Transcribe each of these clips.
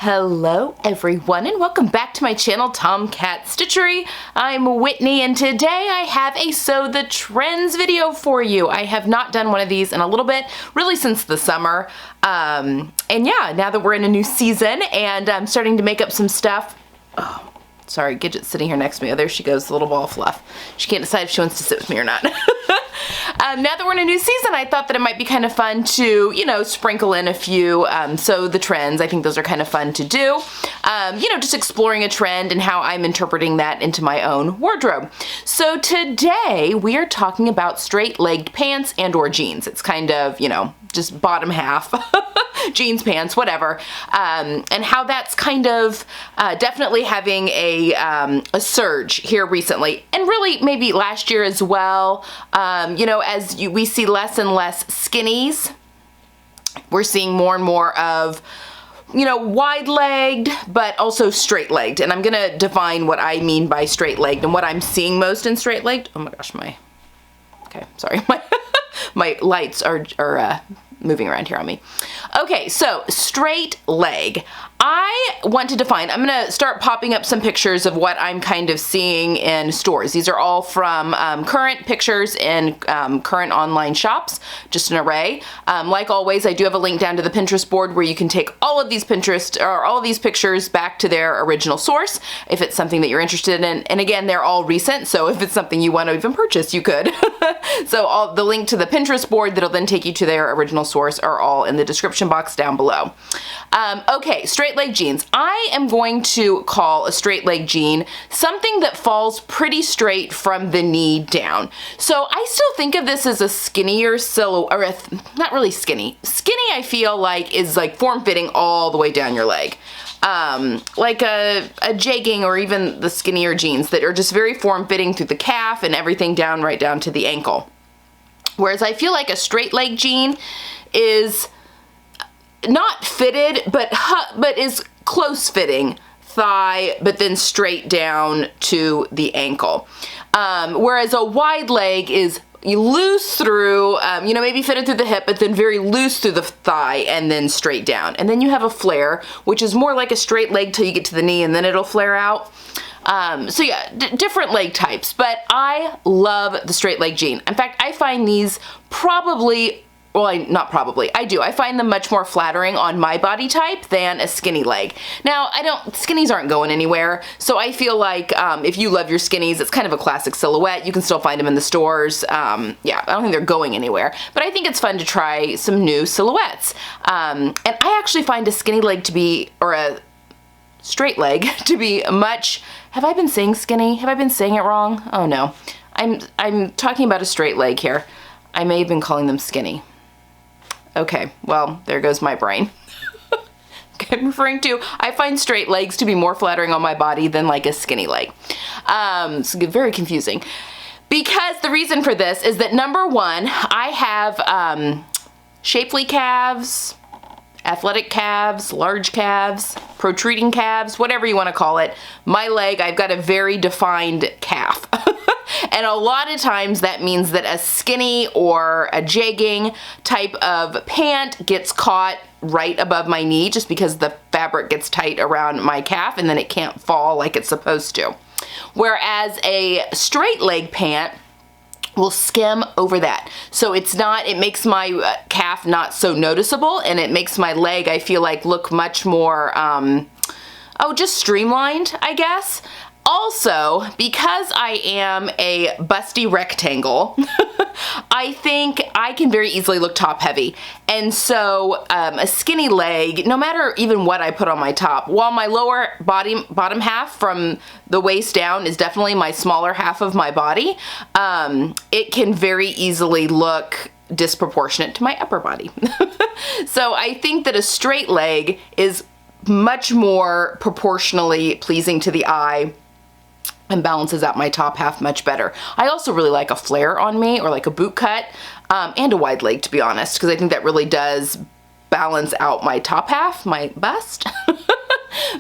Hello everyone and welcome back to my channel, Tomcat Stitchery. I'm Whitney and today I have a Sew the Trends video for you. I have not done one of these in a little bit, really since the summer. And yeah, now that we're in a new season and I'm starting to make up some stuff. Oh, sorry, Gidget's sitting here next to me. Oh, there she goes, the little ball of fluff. She can't decide if she wants to sit with me or not. Now that we're in a new season, I thought that it might be kind of fun to, sprinkle in a few Sew the Trends. I think those are kind of fun to do. Just exploring a trend and how I'm interpreting that into my own wardrobe. So today we are talking about straight-legged pants and or jeans. It's kind of, just bottom half, jeans, pants, whatever, and how that's kind of definitely having a surge here recently, and really maybe last year as well. We see less and less skinnies. We're seeing more and more of, wide-legged, but also straight-legged. And I'm gonna define what I mean by straight-legged and what I'm seeing most in straight-legged. Oh my gosh, okay, sorry, my lights are moving around here on me. Okay, so straight leg. I want to define, I'm gonna start popping up some pictures of what I'm kind of seeing in stores. These are all from current pictures in current online shops, just an array. Like always, I do have a link down to the Pinterest board where you can take all of these pictures back to their original source if it's something that you're interested in. And again, they're all recent, so if it's something you want to even purchase, you could. So the link to the Pinterest board that'll then take you to their original source are all in the description box down below. Okay, straight leg jeans. I am going to call a straight leg jean something that falls pretty straight from the knee down. So I still think of this as a skinnier silhouette, or not really skinny. Skinny I feel like is like form-fitting all the way down your leg. Like a jegging or even the skinnier jeans that are just very form-fitting through the calf and everything down right down to the ankle. Whereas I feel like a straight leg jean is not fitted, but is close fitting thigh, but then straight down to the ankle. Whereas a wide leg is loose through, maybe fitted through the hip, but then very loose through the thigh and then straight down. And then you have a flare, which is more like a straight leg till you get to the knee and then it'll flare out. So yeah, different leg types, but I love the straight leg jean. In fact, I find these I do. I find them much more flattering on my body type than a skinny leg. Now, skinnies aren't going anywhere, so I feel like if you love your skinnies, it's kind of a classic silhouette. You can still find them in the stores. Yeah, I don't think they're going anywhere, but I think it's fun to try some new silhouettes. And I actually find a skinny leg or a straight leg to be much, have I been saying skinny? Have I been saying it wrong? Oh no. I'm talking about a straight leg here. I may have been calling them skinny. Okay, well, there goes my brain. I find straight legs to be more flattering on my body than like a skinny leg. It's very confusing. Because the reason for this is that number one, I have shapely calves, athletic calves, large calves, protruding calves, whatever you want to call it. My leg, I've got a very defined calf. And a lot of times that means that a skinny or a jegging type of pant gets caught right above my knee just because the fabric gets tight around my calf and then it can't fall like it's supposed to. Whereas a straight leg pant will skim over that. So it makes my calf not so noticeable, and it makes my leg, I feel like, look much more, just streamlined, I guess. Also, because I am a busty rectangle, I think I can very easily look top heavy. And so a skinny leg, no matter even what I put on my top, while my lower bottom half from the waist down is definitely my smaller half of my body, it can very easily look disproportionate to my upper body. So I think that a straight leg is much more proportionally pleasing to the eye and balances out my top half much better. I also really like a flare on me, or like a boot cut, and a wide leg, to be honest, because I think that really does balance out my top half, my bust.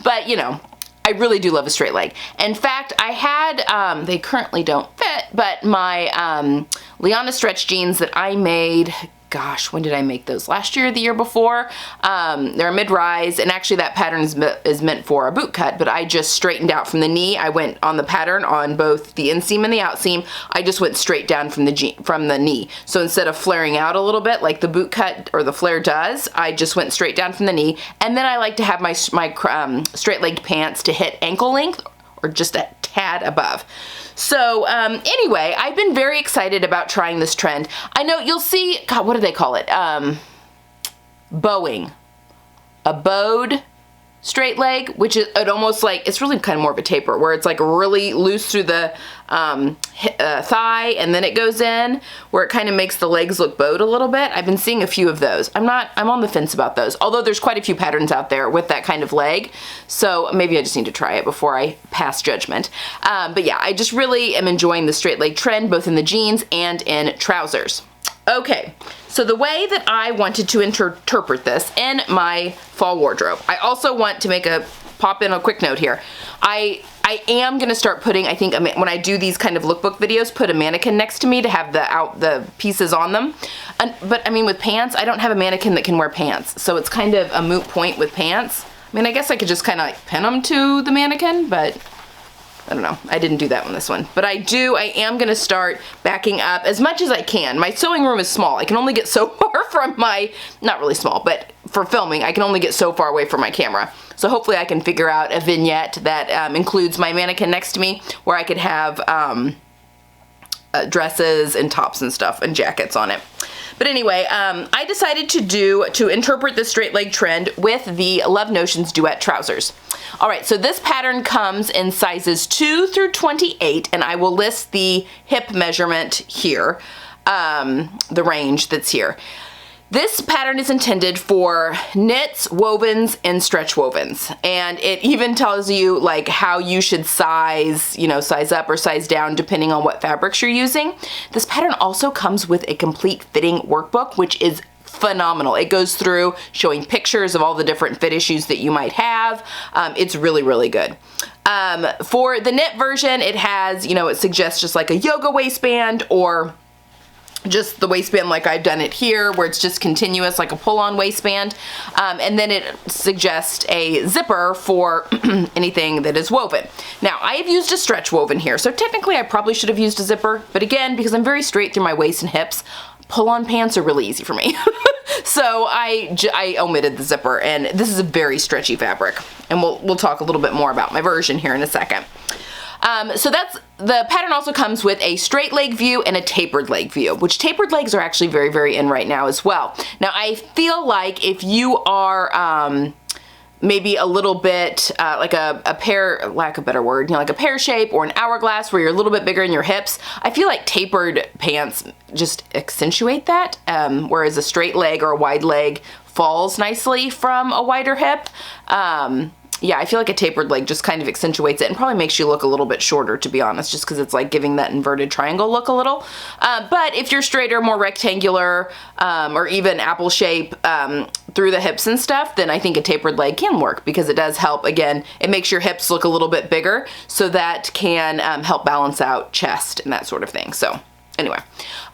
But I really do love a straight leg. In fact, I had, they currently don't fit, but my Liana stretch jeans that I made gosh, when did I make those? Last year or the year before? They're mid-rise, and actually that pattern is meant for a boot cut, but I just straightened out from the knee. I went on the pattern on both the inseam and the outseam. I just went straight down from the knee. So instead of flaring out a little bit like the boot cut or the flare does, I just went straight down from the knee. And then I like to have my straight-legged pants to hit ankle length or just a tad above. So anyway, I've been very excited about trying this trend. I know you'll see, God, what do they call it? Bowing. A bowed straight leg, which is almost like, it's really kind of more of a taper, where it's like really loose through the thigh and then it goes in, where it kind of makes the legs look bowed a little bit. I've been seeing a few of those. I'm on the fence about those, although there's quite a few patterns out there with that kind of leg, so maybe I just need to try it before I pass judgment. But yeah, I just really am enjoying the straight leg trend, both in the jeans and in trousers. Okay, so the way that I wanted to interpret this in my fall wardrobe, I also want to pop in a quick note here. I am going to start putting, I think when I do these kind of lookbook videos, put a mannequin next to me to have the pieces on them. But I mean, with pants, I don't have a mannequin that can wear pants, so it's kind of a moot point with pants. I mean, I guess I could just kind of like pin them to the mannequin, but I don't know. I didn't do that on this one. But I am going to start backing up as much as I can. My sewing room is small. I can only get so far from not really small, but for filming, I can only get so far away from my camera. So hopefully I can figure out a vignette that includes my mannequin next to me, where I could have dresses and tops and stuff and jackets on it. But anyway, I decided to interpret the straight leg trend with the Love Notions duet trousers. All right, so this pattern comes in sizes 2 through 28, and I will list the hip measurement here, the range that's here. This pattern is intended for knits, wovens, and stretch wovens. And it even tells you like how you should size up or size down depending on what fabrics you're using. This pattern also comes with a complete fitting workbook, which is phenomenal. It goes through showing pictures of all the different fit issues that you might have. It's really, really good. For the knit version, it has, it suggests just like a yoga waistband or just the waistband like I've done it here, where it's just continuous, like a pull-on waistband. And then it suggests a zipper for anything that is woven. Now, I have used a stretch woven here, so technically I probably should have used a zipper, but again, because I'm very straight through my waist and hips, pull-on pants are really easy for me. So I omitted the zipper, and this is a very stretchy fabric. And we'll talk a little bit more about my version here in a second. So the pattern also comes with a straight leg view and a tapered leg view, which tapered legs are actually very, very in right now as well. Now, I feel like if you are maybe a little bit like a pear, lack of a better word, like a pear shape or an hourglass where you're a little bit bigger in your hips, I feel like tapered pants just accentuate that, whereas a straight leg or a wide leg falls nicely from a wider hip. Yeah, I feel like a tapered leg just kind of accentuates it and probably makes you look a little bit shorter, to be honest, just because it's like giving that inverted triangle look a little. But if you're straighter, more rectangular, or even apple shape through the hips and stuff, then I think a tapered leg can work, because it does help. Again, it makes your hips look a little bit bigger, so that can help balance out chest and that sort of thing. So anyway,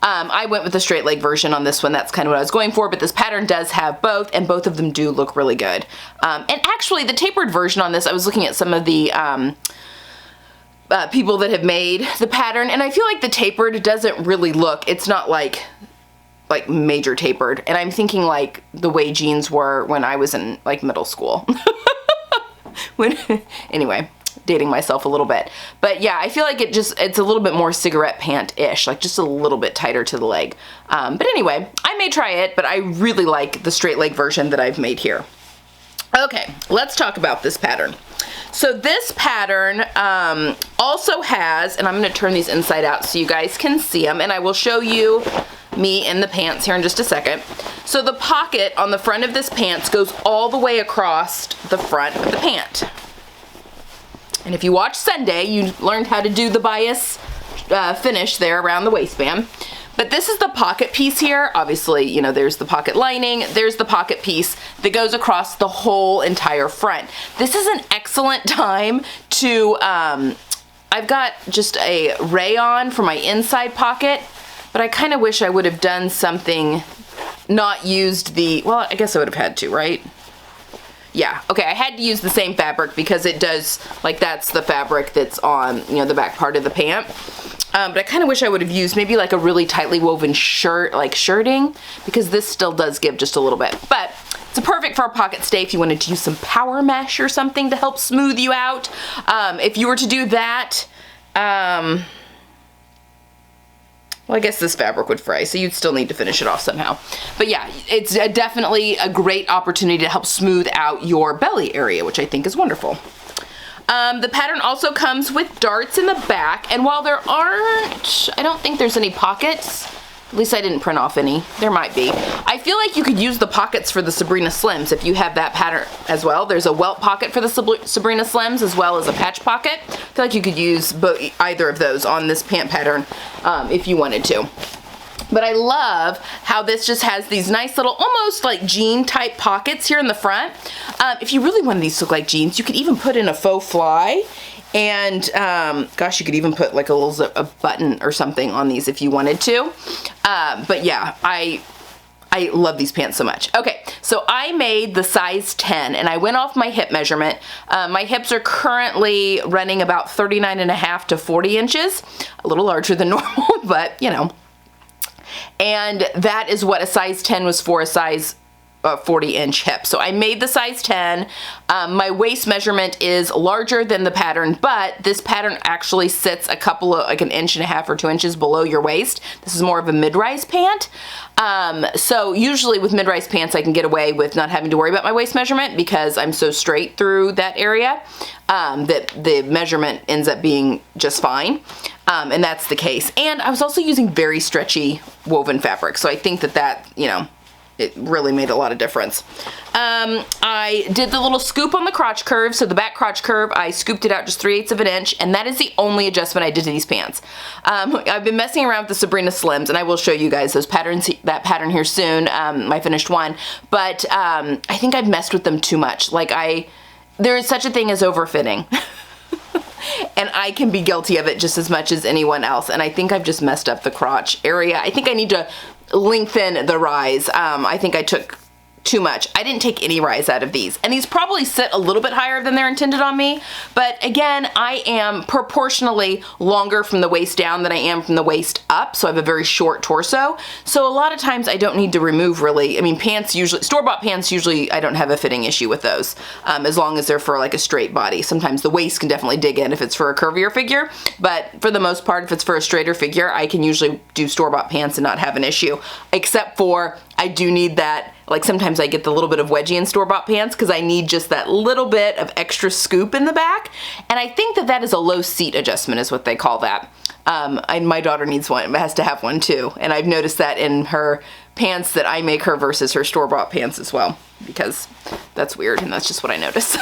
I went with the straight leg version on this one. That's kind of what I was going for, but this pattern does have both, and both of them do look really good. And actually, the tapered version on this, I was looking at some of the people that have made the pattern, and I feel like the tapered doesn't really look, it's not like major tapered, and I'm thinking like the way jeans were when I was in like middle school. Anyway, dating myself a little bit. But yeah, I feel like it's a little bit more cigarette pant-ish, like just a little bit tighter to the leg. But anyway, I may try it, but I really like the straight leg version that I've made here. Okay, let's talk about this pattern. So this pattern also has, and I'm going to turn these inside out so you guys can see them, and I will show you me in the pants here in just a second. So the pocket on the front of this pants goes all the way across the front of the pant. And if you watched Sunday, you learned how to do the bias finish there around the waistband. But this is the pocket piece here. Obviously, there's the pocket lining, there's the pocket piece that goes across the whole entire front. This is an excellent time to, I've got just a rayon for my inside pocket, but I kind of wish I would have done something not used the, well, I guess I would have had to, right? Yeah, okay, I had to use the same fabric because it does, like that's the fabric that's on, you know, the back part of the pant. But I kind of wish I would have used maybe like a really tightly woven shirt, like shirting, because this still does give just a little bit. But it's perfect for a pocket stay if you wanted to use some power mesh or something to help smooth you out. If you were to do that, well, I guess this fabric would fray, so you'd still need to finish it off somehow. But yeah, it's definitely a great opportunity to help smooth out your belly area, which I think is wonderful. The pattern also comes with darts in the back, and while there aren't, I don't think there's any pockets. At least I didn't print off any. There might be. I feel like you could use the pockets for the Sabrina Slims if you have that pattern as well. There's a welt pocket for the Sabrina Slims as well as a patch pocket. I feel like you could use either of those on this pant pattern if you wanted to. But I love how this just has these nice little, almost like jean type pockets here in the front. If you really wanted these to look like jeans, you could even put in a faux fly. And gosh, you could even put like a button or something on these if you wanted to. But yeah, I love these pants so much. Okay, so I made the size 10 and I went off my hip measurement. My hips are currently running about 39.5 to 40 inches, a little larger than normal, but you know. And that is what a size 10 was for, a size 40-inch hip. So I made the size 10. My waist measurement is larger than the pattern, but this pattern actually sits a couple of, like 1.5 inches or 2 inches below your waist. This is more of a mid-rise pant. So usually with mid-rise pants, I can get away with not having to worry about my waist measurement because I'm so straight through that area that the measurement ends up being just fine. And that's the case. And I was also using very stretchy woven fabric. So I think that, you know, it really made a lot of difference. I did the little scoop on the crotch curve. So the back crotch curve, I scooped it out just 3/8 of an inch, and that is the only adjustment I did to these pants. I've been messing around with the Sabrina Slims, and I will show you guys those patterns, that pattern here soon, my finished one. But I think I've messed with them too much. Like there is such a thing as overfitting. And I can be guilty of it just as much as anyone else. And I think I've just messed up the crotch area. I think I need to lengthen the rise. I think I took too much. I didn't take any rise out of these. And these probably sit a little bit higher than they're intended on me. But again, I am proportionally longer from the waist down than I am from the waist up. So I have a very short torso. So a lot of times I don't need to remove really. I mean, pants usually, store-bought pants usually, I don't have a fitting issue with those. As long as they're for like a straight body. Sometimes the waist can definitely dig in if it's for a curvier figure. But for the most part, if it's for a straighter figure, I can usually do store-bought pants and not have an issue. Except for, I do need that, like sometimes I get the little bit of wedgie in store-bought pants because I need just that little bit of extra scoop in the back. And I think that is a low seat adjustment is what they call that. My daughter needs one, has to have one too. And I've noticed that in her pants that I make her versus her store-bought pants as well, because that's weird and that's just what I notice.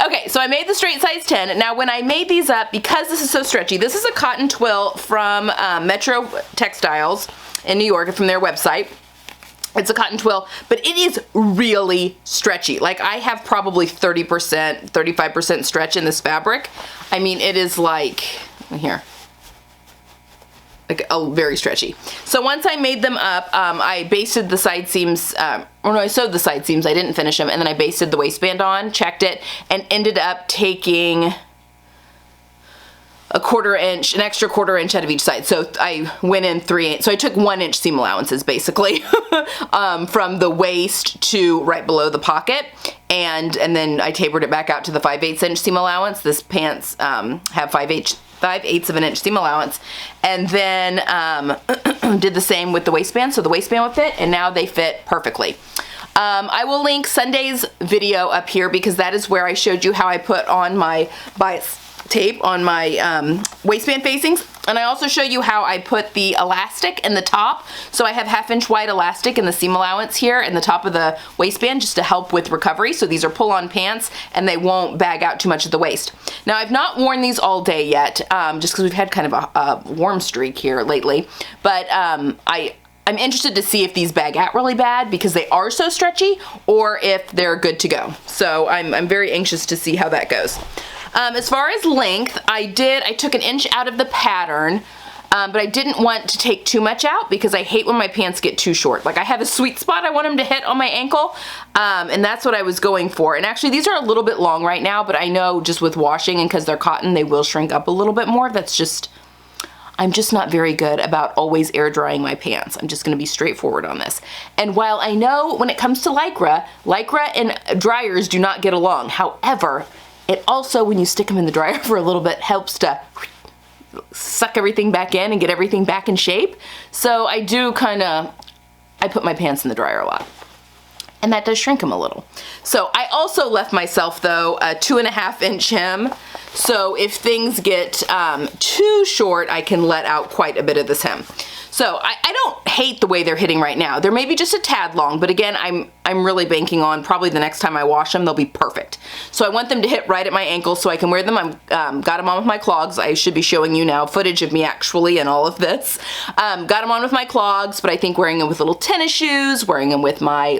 Okay, so I made the straight size 10. Now when I made these up, because this is so stretchy, this is a cotton twill from Metro Textiles in New York, from their website. It's a cotton twill, but it is really stretchy. Like I have probably 30%, 35% stretch in this fabric. I mean, it is like, here, like very stretchy. So once I made them up, I basted the side seams, or no, I sewed the side seams, I didn't finish them, and then I basted the waistband on, checked it, and ended up taking an extra 1/4 inch out of each side. So I went in 3/8, so I took 1 inch seam allowances basically from the waist to right below the pocket, and then I tapered it back out to the 5/8 inch seam allowance. This pants have 5/8 of an inch seam allowance, and then did the same with the waistband, so the waistband would fit, and now they fit perfectly. I will link Sunday's video up here because that is where I showed you how I put on my bias tape on my waistband facings, and I also show you how I put the elastic in the top. So I have 1/2 inch wide elastic in the seam allowance here in the top of the waistband just to help with recovery. So these are pull-on pants and they won't bag out too much at the waist. Now I've not worn these all day yet, just because we've had kind of a warm streak here lately, but I'm interested to see if these bag out really bad because they are so stretchy, or if they're good to go. So I'm very anxious to see how that goes. As far as length, I took 1 inch out of the pattern but I didn't want to take too much out because I hate when my pants get too short. Like I have a sweet spot I want them to hit on my ankle, and that's what I was going for. And actually these are a little bit long right now, but I know just with washing and because they're cotton, they will shrink up a little bit more. I'm just not very good about always air drying my pants. I'm just gonna be straightforward on this. And while I know when it comes to Lycra and dryers do not get along. However, it also, when you stick them in the dryer for a little bit, helps to suck everything back in and get everything back in shape. So I put my pants in the dryer a lot. And that does shrink them a little. So I also left myself though a 2.5-inch hem. So if things get too short, I can let out quite a bit of this hem. So I don't hate the way they're hitting right now. They're maybe just a tad long, but again, I'm really banking on probably the next time I wash them, they'll be perfect. So I want them to hit right at my ankle so I can wear them. I've got them on with my clogs. I should be showing you now footage of me actually in all of this. Got them on with my clogs, but I think wearing them with little tennis shoes, wearing them with my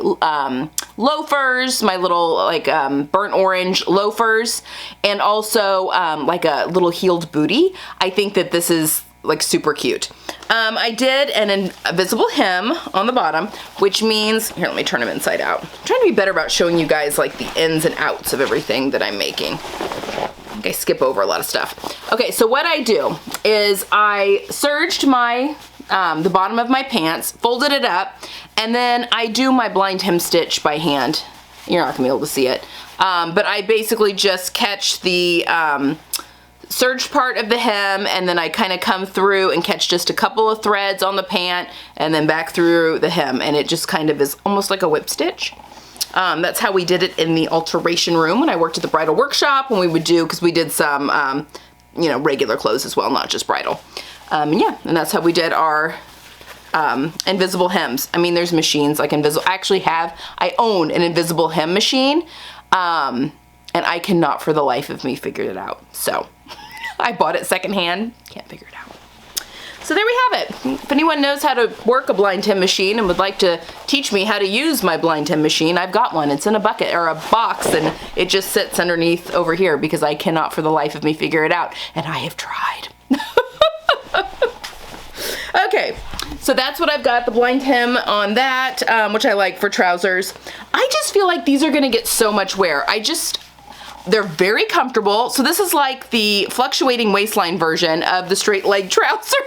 loafers, my little like burnt orange loafers, and also like a little heeled booty. I think that this is like super cute. I did an invisible hem on the bottom, which means, here, let me turn them inside out. I'm trying to be better about showing you guys like the ins and outs of everything that I'm making. I think I skip over a lot of stuff. Okay, so what I do is I serged my, the bottom of my pants, folded it up, and then I do my blind hem stitch by hand. You're not gonna be able to see it. But I basically just catch the, serged part of the hem, and then I kind of come through and catch just a couple of threads on the pant and then back through the hem, and it just kind of is almost like a whip stitch. That's how we did it in the alteration room when I worked at the bridal workshop, when we would do, because we did some you know, regular clothes as well, not just bridal. Yeah, and that's how we did our invisible hems. I mean, there's machines like I own an invisible hem machine, and I cannot for the life of me figure it out. So I bought it secondhand, can't figure it out. So there we have it. If anyone knows how to work a blind hem machine and would like to teach me how to use my blind hem machine, I've got one. It's in a bucket or a box, and it just sits underneath over here because I cannot for the life of me figure it out, and I have tried. Okay, so that's what I've got, the blind hem on that, which I like for trousers. I just feel like these are gonna get so much wear. They're very comfortable. So this is like the fluctuating waistline version of the straight leg trouser.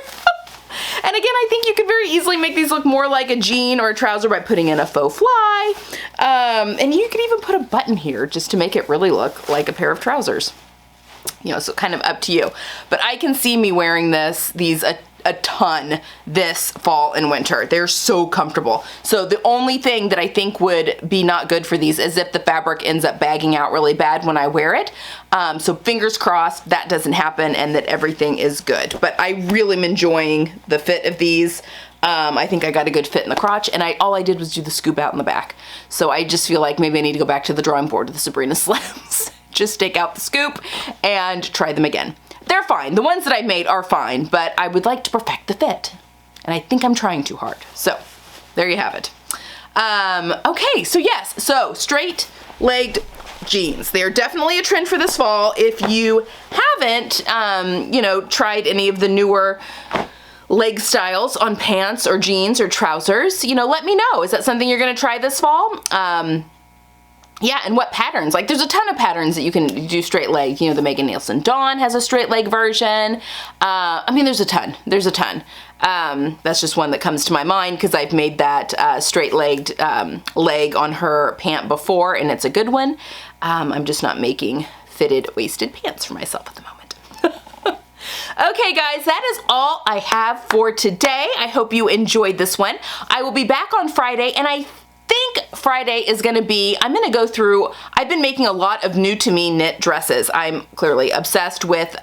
And again, I think you could very easily make these look more like a jean or a trouser by putting in a faux fly. And you could even put a button here just to make it really look like a pair of trousers. You know, so kind of up to you. But I can see me wearing these a ton this fall and winter. They're so comfortable. So the only thing that I think would be not good for these is if the fabric ends up bagging out really bad when I wear it. So fingers crossed that doesn't happen and that everything is good. But I really am enjoying the fit of these. I think I got a good fit in the crotch, and all I did was do the scoop out in the back. So I just feel like maybe I need to go back to the drawing board with the Sabrina Slims. Just take out the scoop and try them again. They're fine. The ones that I made are fine, but I would like to perfect the fit. And I think I'm trying too hard. So there you have it. Okay, so yes, so straight-legged jeans. They are definitely a trend for this fall. If you haven't, you know, tried any of the newer leg styles on pants or jeans or trousers, you know, let me know. Is that something you're gonna try this fall? Yeah, and what patterns? Like, there's a ton of patterns that you can do straight leg. You know, the Megan Nielsen Dawn has a straight leg version. I mean, there's a ton. There's a ton. That's just one that comes to my mind because I've made that straight-legged leg on her pant before, and it's a good one. I'm just not making fitted waisted pants for myself at the moment. Okay, guys, that is all I have for today. I hope you enjoyed this one. I will be back on Friday, and I think Friday is gonna be, I'm gonna go through, I've been making a lot of new to me knit dresses. I'm clearly obsessed with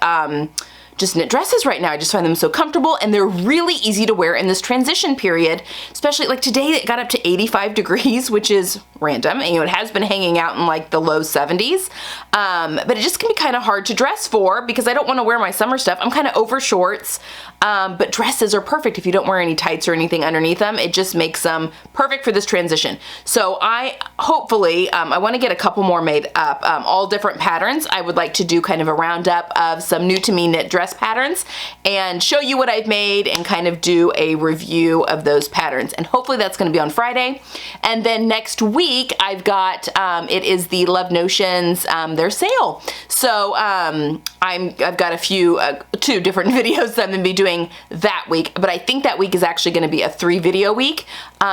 just knit dresses right now. I just find them so comfortable, and they're really easy to wear in this transition period, especially like today it got up to 85 degrees, which is random. And, you know, it has been hanging out in like the low 70s, but it just can be kind of hard to dress for because I don't want to wear my summer stuff. I'm kind of over shorts, but dresses are perfect if you don't wear any tights or anything underneath them. It just makes them perfect for this transition. So I hopefully, I want to get a couple more made up, all different patterns. I would like to do kind of a roundup of some new to me knit dresses dress patterns and show you what I've made and kind of do a review of those patterns. And hopefully that's going to be on Friday. And then next week I've got, it is the Love Notions, their sale. So I've got a few, 2 different videos that I'm going to be doing that week, but I think that week is actually going to be a 3 video week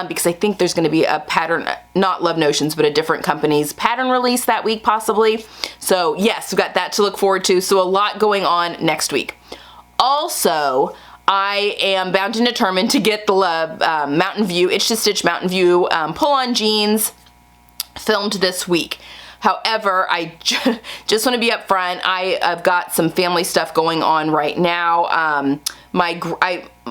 because I think there's going to be a pattern, not Love Notions, but a different company's pattern release that week possibly. So yes, we've got that to look forward to. So a lot going on next week. Also, I am bound and determined to get the Mountain View, Itch to Stitch Mountain View pull-on jeans filmed this week. However, I just want to be upfront. I've got some family stuff going on right now.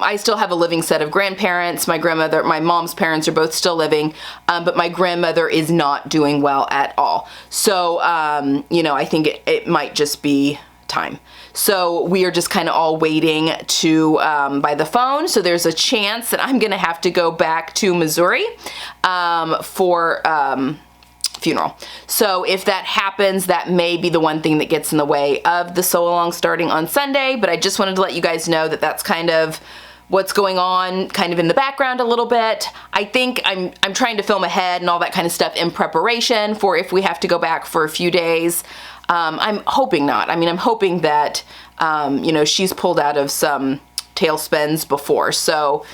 I still have a living set of grandparents. My grandmother, my mom's parents are both still living, but my grandmother is not doing well at all. So, you know, I think it might just be time. So we are just kind of all waiting to by the phone. So there's a chance that I'm going to have to go back to Missouri for funeral. So if that happens, that may be the one thing that gets in the way of the sew along starting on Sunday, but I just wanted to let you guys know that that's kind of what's going on kind of in the background a little bit. I think I'm trying to film ahead and all that kind of stuff in preparation for if we have to go back for a few days. I'm hoping not. I mean, I'm hoping that, you know, she's pulled out of some tailspins before, so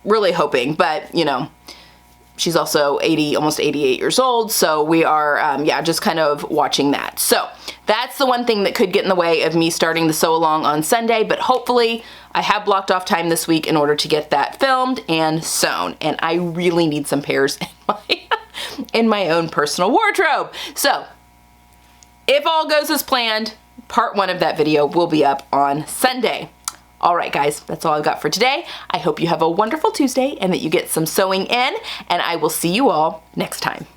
really hoping, but you know, she's also 80, almost 88 years old, so we are, yeah, just kind of watching that. So that's the one thing that could get in the way of me starting the sew along on Sunday, but hopefully I have blocked off time this week in order to get that filmed and sewn, and I really need some pairs in my own personal wardrobe. So if all goes as planned, part 1 of that video will be up on Sunday. All right, guys, that's all I've got for today. I hope you have a wonderful Tuesday and that you get some sewing in, and I will see you all next time.